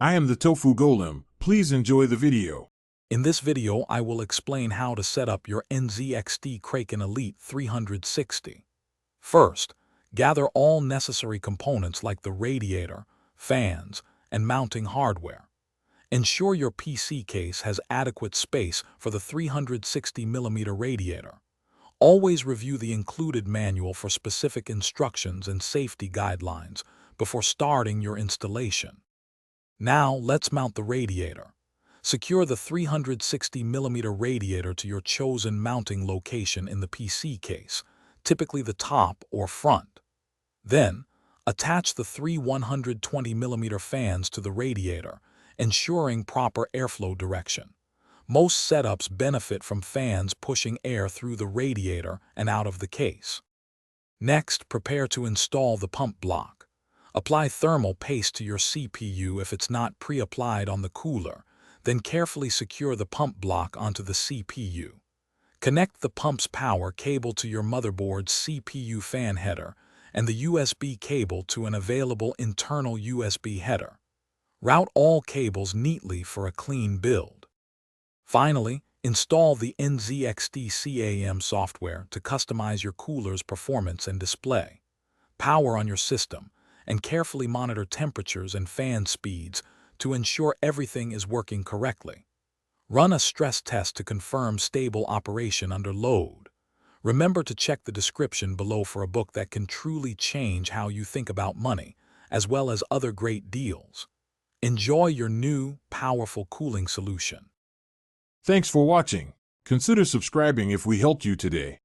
I am the Tofu Golem. Please enjoy the video. In this video, I will explain how to set up your NZXT Kraken Elite 360. First, gather all necessary components like the radiator, fans, and mounting hardware. Ensure your PC case has adequate space for the 360mm radiator. Always review the included manual for specific instructions and safety guidelines before starting your installation. Now, let's mount the radiator. Secure the 360mm radiator to your chosen mounting location in the PC case, typically the top or front. Then, attach the three 120mm fans to the radiator, ensuring proper airflow direction. Most setups benefit from fans pushing air through the radiator and out of the case. Next, prepare to install the pump block. Apply thermal paste to your CPU if it's not pre-applied on the cooler, then carefully secure the pump block onto the CPU. Connect the pump's power cable to your motherboard's CPU fan header and the USB cable to an available internal USB header. Route all cables neatly for a clean build. Finally, install the NZXT CAM software to customize your cooler's performance and display. Power on your system, and carefully monitor temperatures and fan speeds to ensure everything is working correctly. Run a stress test to confirm stable operation under load. Remember to check the description below for a book that can truly change how you think about money, as well as other great deals. Enjoy your new, powerful cooling solution. Thanks for watching. Consider subscribing if we helped you today.